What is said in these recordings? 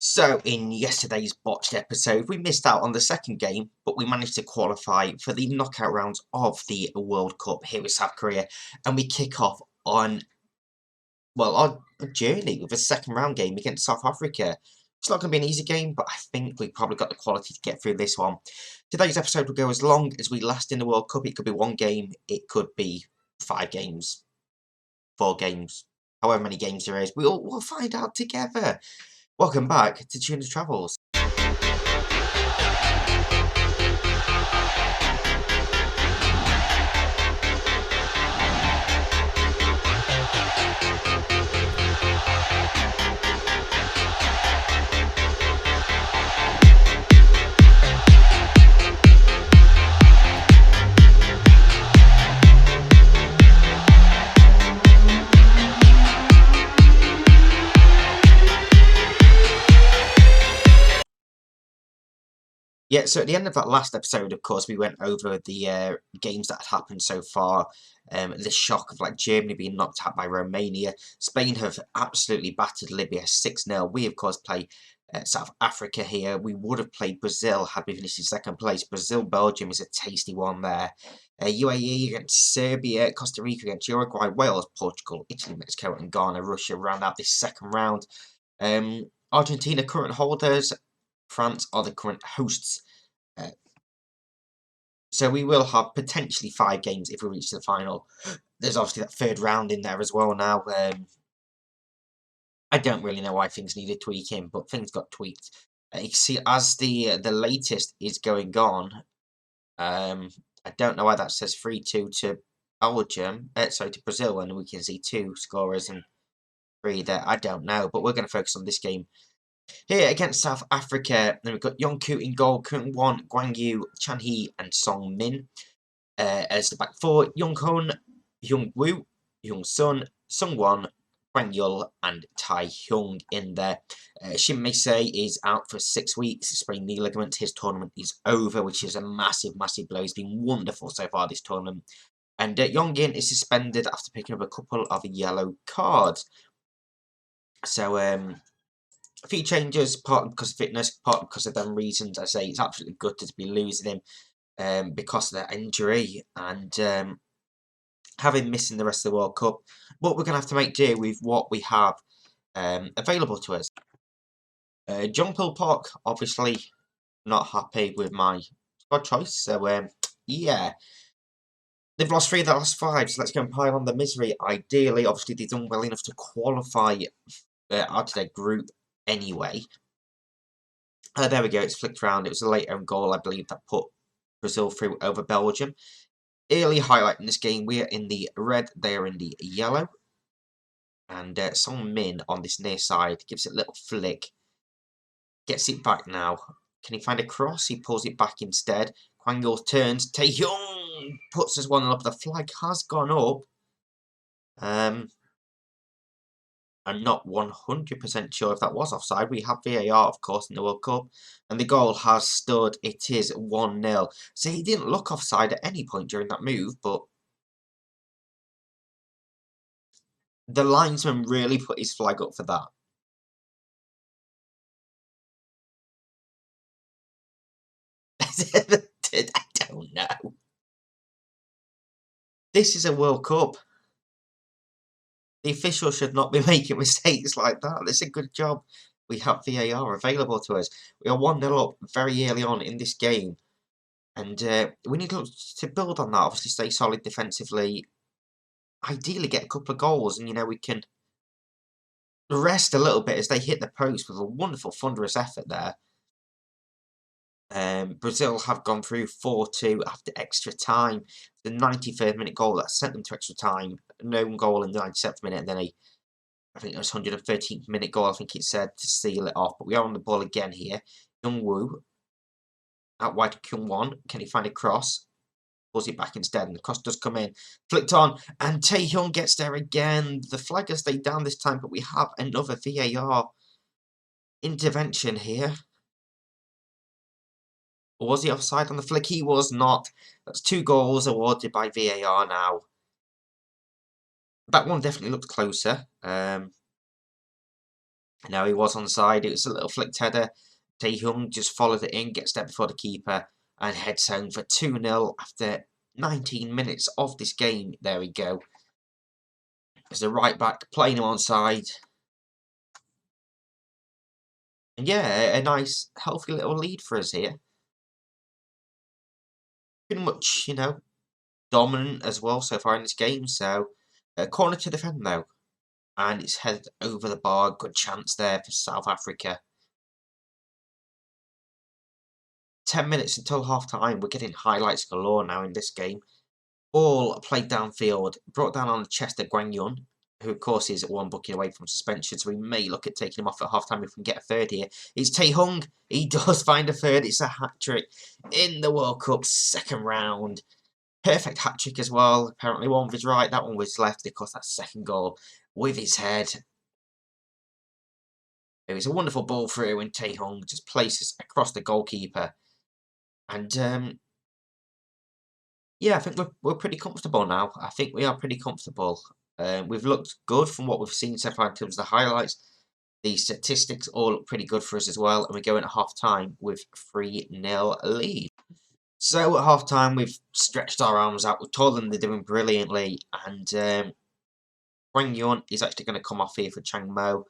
So, in yesterday's botched episode, we missed out on the second game, but we managed to qualify for the knockout rounds of the World Cup here with South Korea, and we kick off on, well, our journey with a second round game against South Africa. It's not going to be an easy game, but I think we probably got the quality to get through this one. Today's episode will go as long as we last in the World Cup. It could be one game, it could be 5 games, 4 games, however many games there is. We'll find out together. Welcome back to Tunes Travels. Yeah, so at the end of that last episode, of course, we went over the games that had happened so far. The shock of Germany being knocked out by Romania. Spain have absolutely battered Libya 6-0. We, of course, play South Africa here. We would have played Brazil had we finished in second place. Brazil-Belgium is a tasty one there. UAE against Serbia, Costa Rica against Uruguay, Wales, Portugal, Italy, Mexico, and Ghana. Russia round out this second round. Argentina, current holders. France are the current hosts. So we will have potentially 5 games if we reach the final. There's obviously that third round in there as well now. I don't really know why things needed tweaking, but things got tweaked. You can see as the latest is going on. I don't know why that says 3-2 to Belgium. Sorry, to Brazil, and we can see 2 scorers and 3 there. I don't know, but we're going to focus on this game. Here against South Africa, then we've got Yongku in goal, Kung Won, Guang Yu, Chan Hee, and Song Min. As the back 4, Young Hun, Hyung Woo, Hyung Sun, Sung Won, Guang Yul, and Tai Hyung in there. Shin Mei Se is out for 6 weeks, sprained knee ligament. His tournament is over, which is a massive, massive blow. He's been wonderful so far this tournament. And Yongin is suspended after picking up a couple of yellow cards. So, a few changes, partly because of fitness, partly because of them reasons. I say it's absolutely gutted to be losing him because of that injury and having missing the rest of the World Cup. But we're going to have to make do with what we have available to us. John Park, obviously not happy with my squad choice. So, yeah. They've lost 3 of the last 5, so let's go and pile on the misery. Ideally, obviously, they've done well enough to qualify out of their group anyway. There we go, it's flicked around. It was a late own goal, I believe, that put Brazil through over Belgium. Early highlight in this game, we are in the red, they are in the yellow. And Song Min on this near side gives it a little flick. Gets it back now. Can he find a cross? He pulls it back instead. Kwang Yul turns. Tae-hyung puts us 1-0 up. The flag has gone up. I'm not 100% sure if that was offside. We have VAR, of course, in the World Cup. And the goal has stood. It is 1-0. So he didn't look offside at any point during that move, but the linesman really put his flag up for that. I don't know. This is a World Cup. The officials should not be making mistakes like that. It's a good job we have VAR available to us. We are 1-0 up very early on in this game. And we need to build on that. Obviously, stay solid defensively. Ideally, get a couple of goals. And, we can rest a little bit as they hit the post with a wonderful, thunderous effort there. Brazil have gone through 4-2 after extra time. The 93rd minute goal that sent them to extra time. No goal in the 97th minute, and then I think it was 113th minute goal, I think it said, to seal it off. But we are on the ball again here. Young Woo out wide to Kyung Won. Can he find a cross? Pulls it back instead, and the cross does come in. Flicked on, and Tae-hyung gets there again. The flag has stayed down this time, but we have another VAR intervention here. Or was he offside on the flick? He was not. That's 2 goals awarded by VAR now. That one definitely looked closer. Now he was onside. It was a little flicked header. Tae-hyung just followed it in, gets there before the keeper, and heads home for 2-0 after 19 minutes of this game. There we go. As the right back playing him onside. And yeah, a nice, healthy little lead for us here. Pretty much, dominant as well so far in this game. So, corner to defend though. And it's headed over the bar. Good chance there for South Africa. 10 minutes until half time. We're getting highlights galore now in this game. Ball played downfield, brought down on the chest of Guang Yun, who of course is one booking away from suspension, so we may look at taking him off at half time if we can get a third here. It's Tae-hyung. He does find a third. It's a hat-trick in the World Cup second round. Perfect hat-trick as well. Apparently one was right, that one was left. Of course, that second goal with his head. It was a wonderful ball through, and Tae-hyung just places across the goalkeeper. And yeah, I think we're pretty comfortable now. I think we are pretty comfortable. We've looked good from what we've seen so far in terms of the highlights. The statistics all look pretty good for us as well, and we're going at half time with 3-0 lead. So at half time, we've stretched our arms out. We've told them they're doing brilliantly, and Hwang Yun is actually going to come off here for Chang Mo.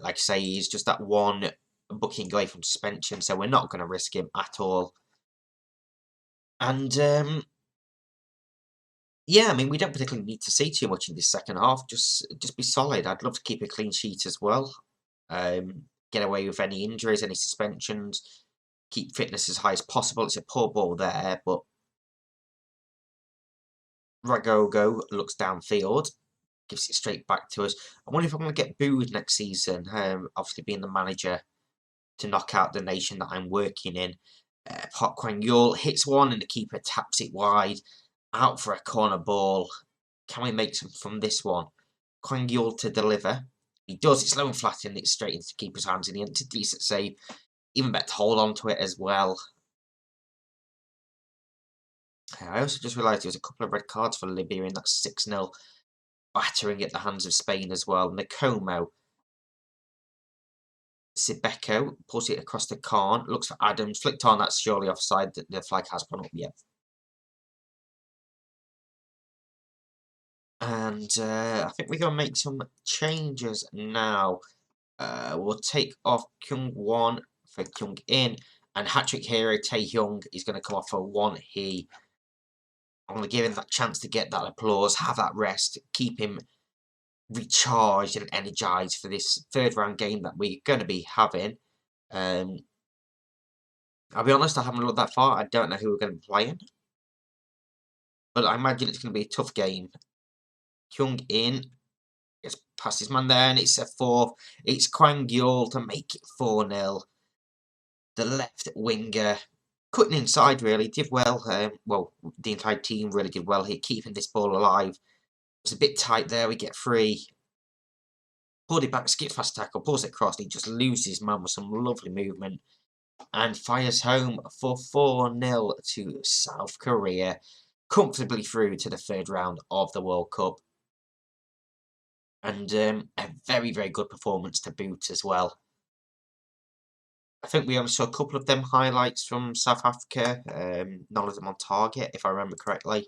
Like I say, he's just that one booking away from suspension, so we're not going to risk him at all. And yeah, I mean, we don't particularly need to see too much in this second half. Just be solid. I'd love to keep a clean sheet as well. Get away with any injuries, any suspensions. Keep fitness as high as possible. It's a poor ball there, but Ragogo looks downfield. Gives it straight back to us. I wonder if I'm going to get booed next season. Obviously being the manager to knock out the nation that I'm working in. Park Kwang-yeol hits one and the keeper taps it wide. Out for a corner ball. Can we make some from this one? Kwang-yeol to deliver. He does. It's low and flat and it's straight into the keeper's hands. And he it's a decent save. Even better to hold on to it as well. I also just realised there was a couple of red cards for Libya in that 6-0 battering at the hands of Spain as well. Nakomo. Sibeko pulls it across the Khan. Looks for Adams. Flicked on. That's surely offside. The flag has gone up yet. And I think we're going to make some changes now. We'll take off Kyung-won for Kyung-in. And hat-trick hero Tae-hyung is going to come off for 1-he. I'm going to give him that chance to get that applause, have that rest, keep him recharged and energized for this third round game that we're going to be having. I'll be honest, I haven't looked that far. I don't know who we're going to be playing. But I imagine it's going to be a tough game. Kyung-in gets past his man there, and it's a 4. It's Kwang-yeol to make it 4-0. The left winger, cutting inside really, did well. Well, the entire team really did well here, keeping this ball alive. It's a bit tight there, we get free. Pulled it back, skips past tackle, pulls it across, and he just loses his man with some lovely movement. And fires home for 4-0 to South Korea. Comfortably through to the third round of the World Cup. And a very, very good performance to boot as well. I think we only saw a couple of them highlights from South Africa. None of them on target, if I remember correctly.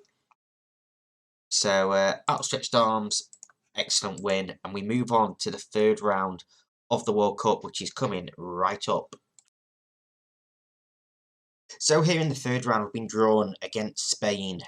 So, outstretched arms, excellent win. And we move on to the third round of the World Cup, which is coming right up. So here in the third round, we've been drawn against Spain.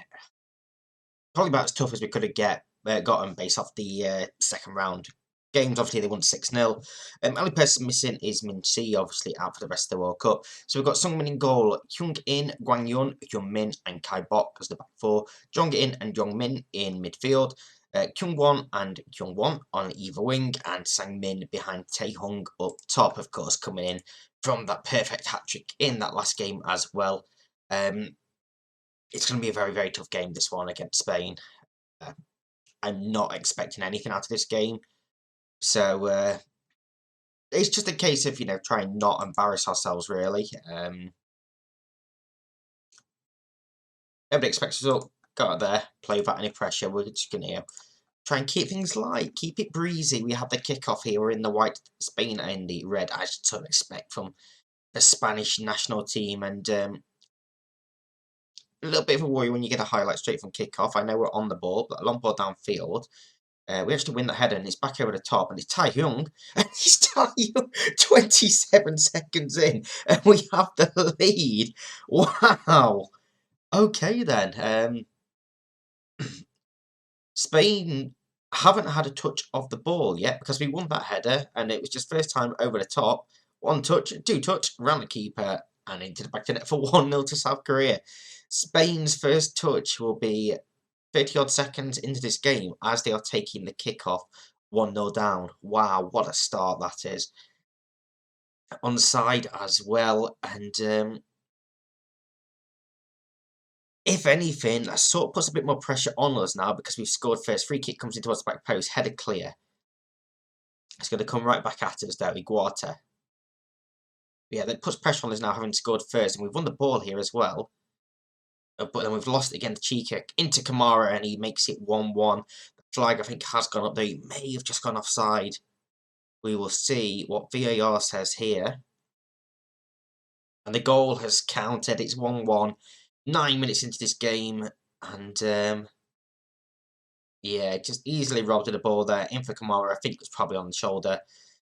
Probably about as tough as we could have gotten based off the second round games. Obviously, they won 6-0. Only person missing is Min Si, obviously out for the rest of the World Cup. So we've got Sung-min in goal, Kyung-in, Gwang-yun, Hyun-min, and Kai Bok as the back four. Jong-in and Jong-min in midfield. Kyung-won and Kyung-won on either wing, and Sang-min behind Tae-hyung up top, of course, coming in from that perfect hat-trick in that last game as well. It's going to be a very, very tough game, this one, against Spain. I'm not expecting anything out of this game. So, it's just a case of, trying not embarrass ourselves, really. Nobody expects us up, go out there, play without any pressure. We're just going to Try and keep things light, keep it breezy. We have the kickoff here. We're in the white, Spain in the red, as you'd sort of expect from the Spanish national team. And a little bit of a worry when you get a highlight straight from kickoff. I know we're on the ball, but a long ball downfield. We actually win the header, and it's back over the top, and it's Tai Hyung, and it's Tai Hyung 27 seconds in, and we have the lead. Wow. Okay then. Spain haven't had a touch of the ball yet because we won that header, and it was just first time over the top. One touch, two touch, round the keeper, and into the back of the net for 1-0 to South Korea. Spain's first touch will be 30 odd seconds into this game as they are taking the kickoff 1-0 down. Wow, what a start that is. Onside as well, and if anything, that sort of puts a bit more pressure on us now because we've scored first. Free kick comes into us back post, header clear. It's going to come right back at us there, Iguata. Yeah, that puts pressure on us now having scored first, and we've won the ball here as well. But then we've lost it again to Chica into Kamara, and he makes it 1-1. The flag, I think, has gone up there. He may have just gone offside. We will see what VAR says here. And the goal has counted. It's 1-1. 9 minutes into this game. And, yeah, just easily robbed of the ball there. In for Kamara. I think it was probably on the shoulder.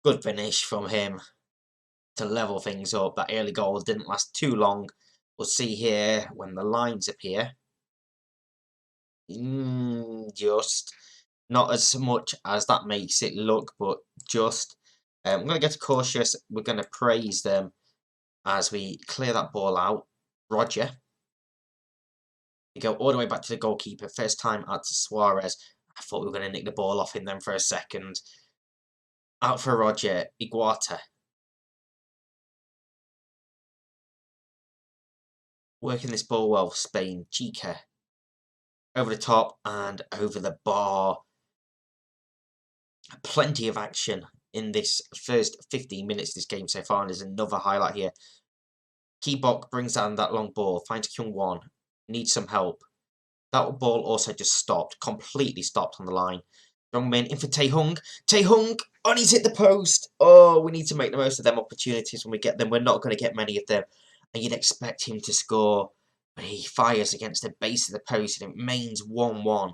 Good finish from him to level things up. That early goal didn't last too long. We'll see here when the lines appear. Just not as much as that makes it look, but just. I'm going to get cautious. We're going to praise them as we clear that ball out. Roger. We go all the way back to the goalkeeper. First time out to Suarez. I thought we were going to nick the ball off him then for a second. Out for Roger. Iguata. Working this ball well for Spain. Chica. Over the top and over the bar. Plenty of action in this first 15 minutes of this game so far. And there's another highlight here. Kibok brings down that long ball. Finds Kyung-won. Needs some help. That ball also just stopped. Completely stopped on the line. Jongmin in for Tae-hung. Tae-hung! Oh, he's hit the post! Oh, we need to make the most of them opportunities when we get them. We're not going to get many of them. And you'd expect him to score. But he fires against the base of the post and it remains 1-1.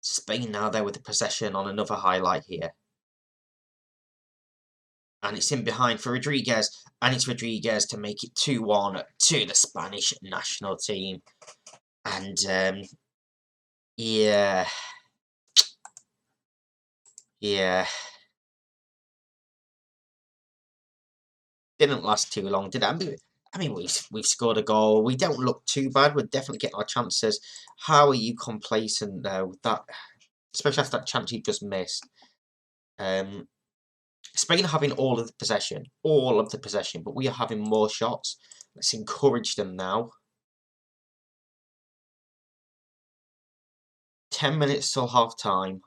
Spain now there with the possession on another highlight here. And it's in behind for Rodriguez. And it's Rodriguez to make it 2-1 to the Spanish national team. And, yeah. Yeah. Didn't last too long, did it? I mean, we've scored a goal. We don't look too bad. We're definitely getting our chances. How are you complacent though with that? Especially after that chance you just missed. Spain are having all of the possession, but we are having more shots. Let's encourage them now. 10 minutes till half time.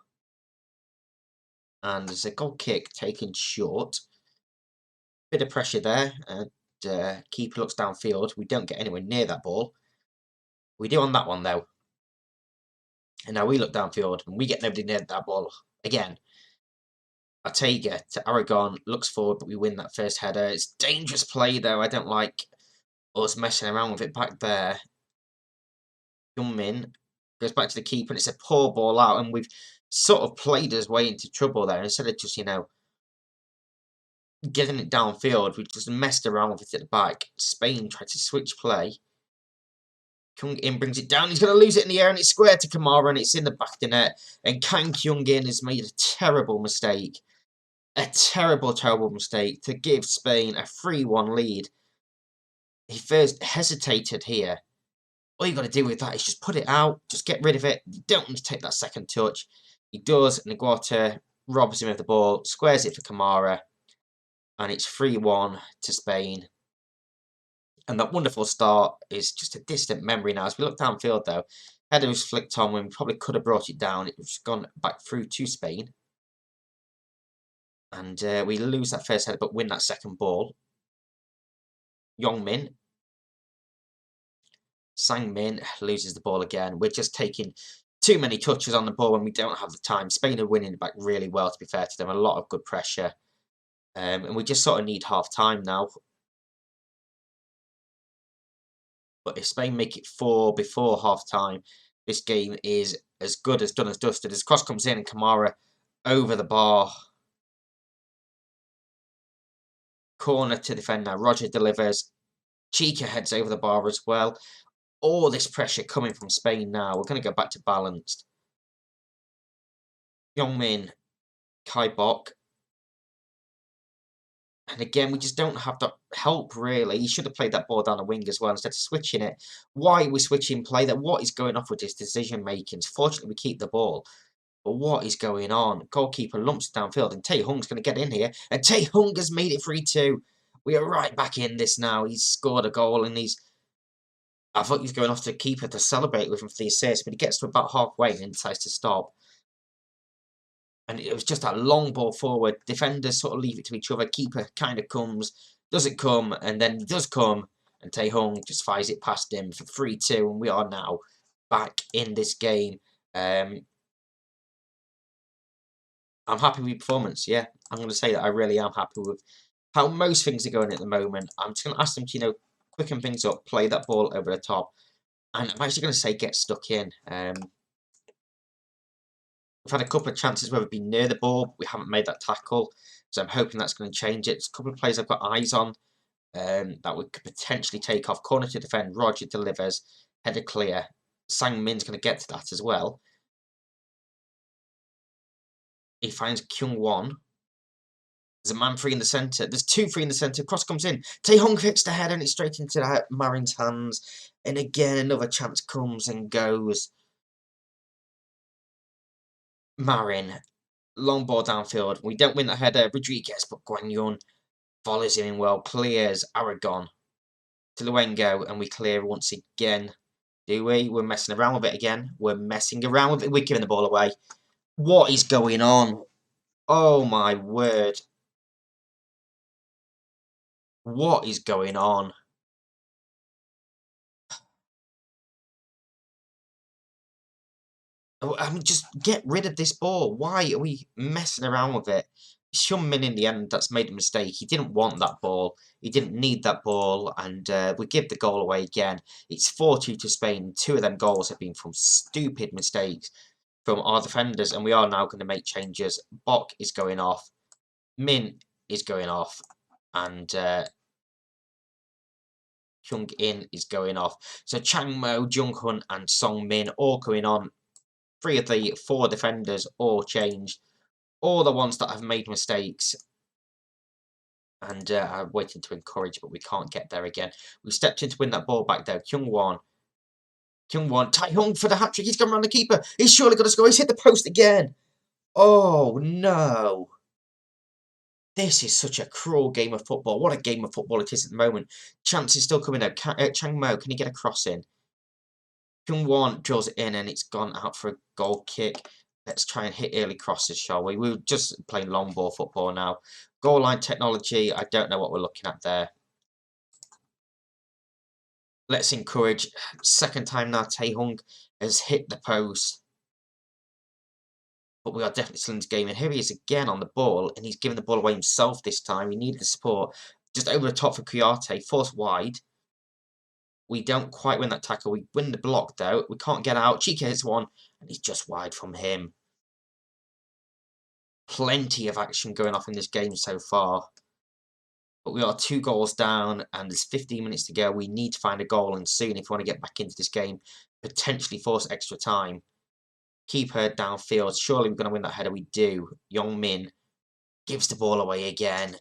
And there's a goal kick taken short. Bit of pressure there. And keeper looks downfield. We don't get anywhere near that ball. We do on that one though. And now we look downfield and we get nobody near that ball again. Ortega to Aragon, looks forward, but we win that first header. It's dangerous play though. I don't like us messing around with it back there. Min goes back to the keeper and it's a poor ball out, and we've sort of played his way into trouble there. Instead of just, getting it downfield, we just messed around with it at the back. Spain tried to switch play. Kyung-in brings it down. He's going to lose it in the air, and it's square to Kamara, and it's in the back of the net. And Kang Kyung-in has made a terrible mistake. A terrible, terrible mistake to give Spain a 3-1 lead. He first hesitated here. All you got to do with that is just put it out. Just get rid of it. You don't need to take that second touch. He does, and Iguata robs him of the ball, squares it for Kamara. And it's 3-1 to Spain. And that wonderful start is just a distant memory now. As we look downfield, though, header was flicked on when we probably could have brought it down. It's gone back through to Spain. And we lose that first header, but win that second ball. Yongmin. Sang-min loses the ball again. We're just taking too many touches on the ball when we don't have the time. Spain are winning it back really well, to be fair to them. A lot of good pressure. And we just sort of need half time now. But if Spain make it 4 before half time, this game is as good as done as dusted. As cross comes in and Kamara over the bar. Corner to defend now. Roger delivers. Chica heads over the bar as well. All this pressure coming from Spain now. We're going to go back to balanced. Yongmin, Kai Bok. And again, we just don't have the help, really. He should have played that ball down the wing as well instead of switching it. Why are we switching play? What is going off with his decision-making? Fortunately, we keep the ball. But what is going on? Goalkeeper lumps downfield, and Tae Hung's going to get in here. And Tae Hung has made it 3-2. We are right back in this now. He's scored a goal, and I thought he was going off to the keeper to celebrate with him for the assist, but he gets to about halfway and decides to stop. And it was just that long ball forward. Defenders sort of leave it to each other. Keeper kind of comes, doesn't come, and then he does come. And Tae Hung just fires it past him for 3-2. And we are now back in this game. I'm happy with performance. Yeah, I'm going to say that I really am happy with how most things are going at the moment. I'm just going to ask them to, quicken things up, play that ball over the top. And I'm actually going to say get stuck in. We've had a couple of chances where we've been near the ball, but we haven't made that tackle. So I'm hoping that's going to change it. There's a couple of players I've got eyes on that we could potentially take off. Corner to defend. Roger delivers. Header clear. Sang Min's going to get to that as well. He finds Kyung Won. There's a man free in the centre. There's 2 free in the centre. Cross comes in. Tae Hung hits the head and it's straight into Marin's hands. And again, another chance comes and goes. Marin, long ball downfield. We don't win that header. Rodriguez, but Guanyon follows him in well. Clears Aragon to Luengo, and we clear once again. Do we? We're messing around with it again. We're messing around with it. We're giving the ball away. What is going on? Oh my word. What is going on? I mean, just get rid of this ball. Why are we messing around with it? Min in the end that's made a mistake. He didn't want that ball. He didn't need that ball. And we give the goal away again. It's 4-2 to Spain. 2 of them goals have been from stupid mistakes from our defenders. And we are now going to make changes. Bok is going off. Min is going off. And Kyung In is going off. So Chang Mo, Jung Hun and Song Min all going on. 3 of the 4 defenders all changed. All the ones that have made mistakes. And I'm waiting to encourage, but we can't get there again. We stepped in to win that ball back there. Kyung Won. Tae Hung for the hat-trick. He's gone around the keeper. He's surely got to score. He's hit the post again. Oh, no. This is such a cruel game of football. What a game of football it is at the moment. Chance is still coming out. Chang Mo, can he get a cross in? Kyung Won drills it in and it's gone out for a goal kick. Let's try and hit early crosses, shall we? We're just playing long ball football now. Goal line technology, I don't know what we're looking at there. Let's encourage. Second time now, Tae Hung has hit the post. But we are definitely still in this game. And here he is again on the ball. And he's given the ball away himself this time. He needed the support. Just over the top for Kuyate. Forced wide. We don't quite win that tackle. We win the block, though. We can't get out. Chica hits one. And he's just wide from him. Plenty of action going off in this game so far. But we are 2 goals down. And there's 15 minutes to go. We need to find a goal. And soon if we want to get back into this game. Potentially force extra time. Keep her downfield. Surely we're going to win that header. We do. Yong Min gives the ball away again.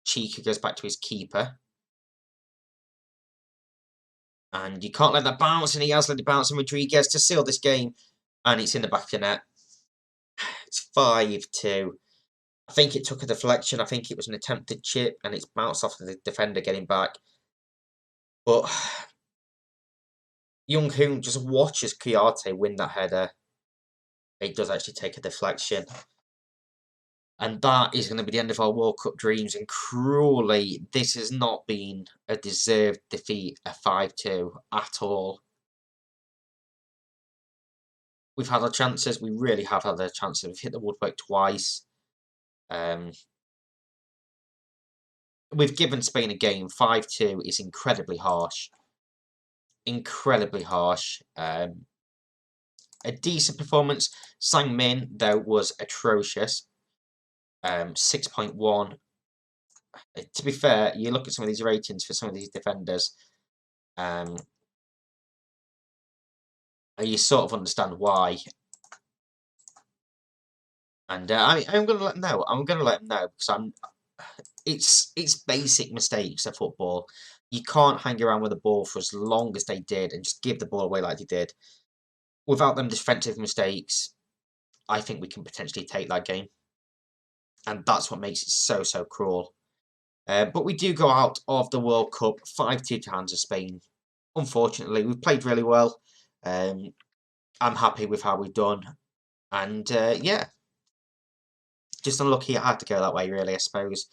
Chica goes back to his keeper. And you can't let that bounce. And he has let it bounce. And Rodriguez to seal this game. And it's in the back of the net. It's 5-2. I think it took a deflection. I think it was an attempted chip. And it's bounced off the defender getting back. But Jung Hoon just watches Kuyate win that header. It does actually take a deflection. And that is going to be the end of our World Cup dreams. And cruelly, this has not been a deserved defeat, a 5-2 at all. we've had our chances. We really have had our chances. We've hit the woodwork twice. We've given Spain a game. 5-2 is incredibly harsh. Incredibly harsh. A decent performance. Sang Min, though, was atrocious. 6.1. To be fair, you look at some of these ratings for some of these defenders, you sort of understand why. And I'm going to let them know. I'm going to let them know because it's basic mistakes of football. You can't hang around with the ball for as long as they did and just give the ball away like they did. Without them defensive mistakes, I think we can potentially take that game. And that's what makes it so cruel. But we do go out of the World Cup 5-2 to hands of Spain. Unfortunately, we've played really well. I'm happy with how we've done. And yeah, just unlucky it had to go that way, really, I suppose.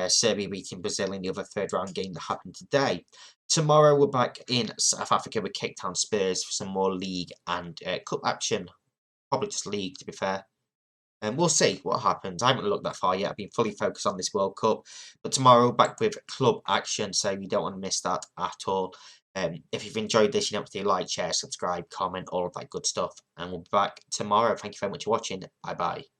Serbia beating Brazil in the other third round game that happened today. Tomorrow we're back in South Africa with Cape Town Spurs for some more league and cup action. Probably just league, to be fair. And we'll see what happens. I haven't looked that far yet. I've been fully focused on this World Cup. But tomorrow, back with club action, so you don't want to miss that at all. If you've enjoyed this, you know what to do. Like, share, subscribe, comment, all of that good stuff. And we'll be back tomorrow. Thank you very much for watching. Bye-bye.